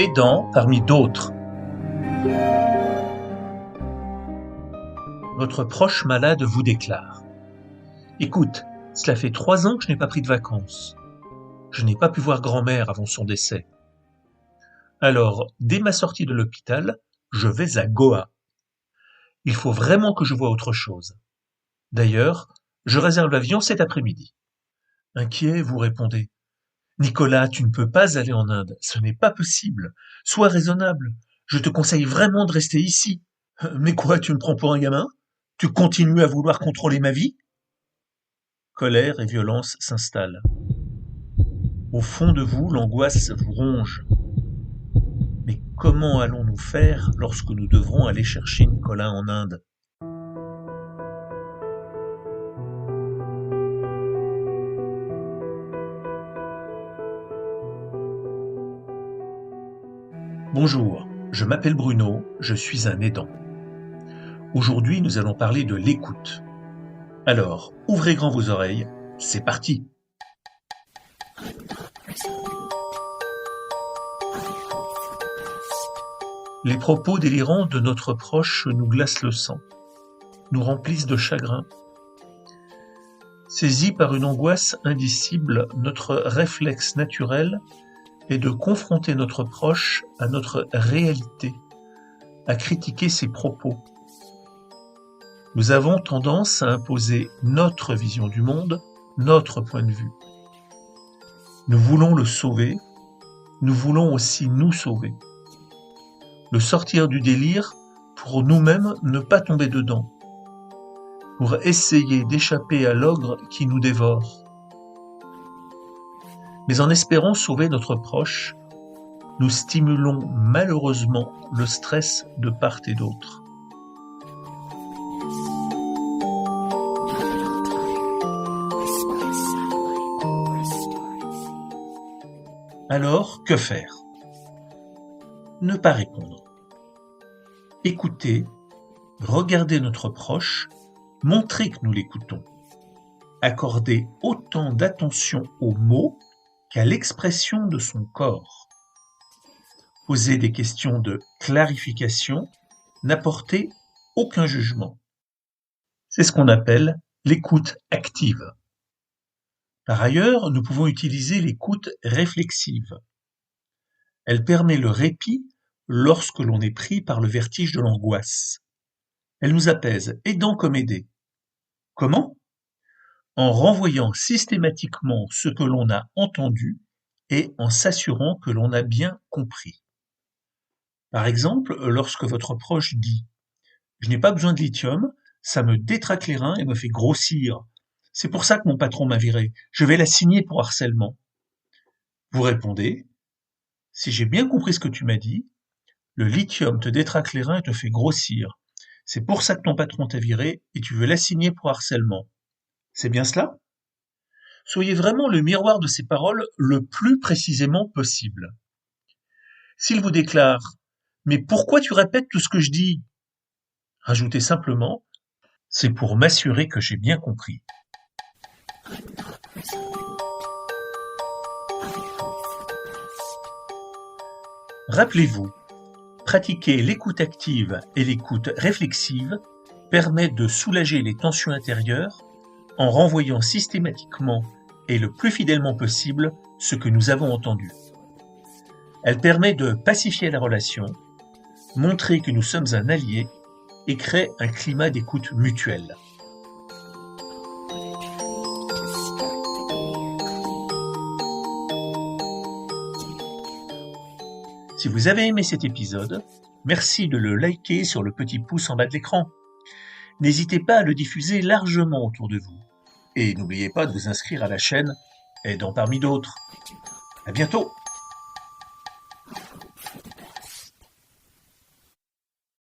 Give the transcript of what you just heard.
Aidant parmi d'autres. Votre proche malade vous déclare : Écoute, cela fait 3 ans que je n'ai pas pris de vacances. Je n'ai pas pu voir grand-mère avant son décès. Alors, dès ma sortie de l'hôpital, je vais à Goa. Il faut vraiment que je voie autre chose. D'ailleurs, je réserve l'avion cet après-midi. Inquiet, vous répondez : Nicolas, tu ne peux pas aller en Inde, ce n'est pas possible. Sois raisonnable, je te conseille vraiment de rester ici. Mais quoi, tu me prends pour un gamin ? Tu continues à vouloir contrôler ma vie ? Colère et violence s'installent. Au fond de vous, l'angoisse vous ronge. Mais comment allons-nous faire lorsque nous devrons aller chercher Nicolas en Inde ? Bonjour, je m'appelle Bruno, je suis un aidant. Aujourd'hui, nous allons parler de l'écoute. Alors, ouvrez grand vos oreilles, c'est parti. Les propos délirants de notre proche nous glacent le sang, nous remplissent de chagrin. Saisi par une angoisse indicible, notre réflexe naturel est de confronter notre proche à notre réalité, à critiquer ses propos. Nous avons tendance à imposer notre vision du monde, notre point de vue. Nous voulons le sauver, nous voulons aussi nous sauver. Le sortir du délire pour nous-mêmes ne pas tomber dedans, pour essayer d'échapper à l'ogre qui nous dévore. Mais en espérant sauver notre proche, nous stimulons malheureusement le stress de part et d'autre. Alors, que faire ? Ne pas répondre. Écouter, regarder notre proche, montrer que nous l'écoutons. Accorder autant d'attention aux mots qu'à l'expression de son corps. Poser des questions de clarification, n'apporter aucun jugement. C'est ce qu'on appelle l'écoute active. Par ailleurs, nous pouvons utiliser l'écoute réflexive. Elle permet le répit lorsque l'on est pris par le vertige de l'angoisse. Elle nous apaise, aidant comme aidé. Comment ? En renvoyant systématiquement ce que l'on a entendu et en s'assurant que l'on a bien compris. Par exemple, lorsque votre proche dit « Je n'ai pas besoin de lithium, ça me détraque les reins et me fait grossir. C'est pour ça que mon patron m'a viré. Je vais la signer pour harcèlement. » Vous répondez : « Si j'ai bien compris ce que tu m'as dit, le lithium te détraque les reins et te fait grossir. C'est pour ça que ton patron t'a viré et tu veux la signer pour harcèlement. C'est bien cela ? » Soyez vraiment le miroir de ces paroles le plus précisément possible. S'il vous déclare « Mais pourquoi tu répètes tout ce que je dis ?» Rajoutez simplement « C'est pour m'assurer que j'ai bien compris. » Rappelez-vous, pratiquer l'écoute active et l'écoute réflexive permet de soulager les tensions intérieures en renvoyant systématiquement et le plus fidèlement possible ce que nous avons entendu. Elle permet de pacifier la relation, montrer que nous sommes un allié et crée un climat d'écoute mutuelle. Si vous avez aimé cet épisode, merci de le liker sur le petit pouce en bas de l'écran. N'hésitez pas à le diffuser largement autour de vous. Et n'oubliez pas de vous inscrire à la chaîne Aidant parmi d'autres. À bientôt!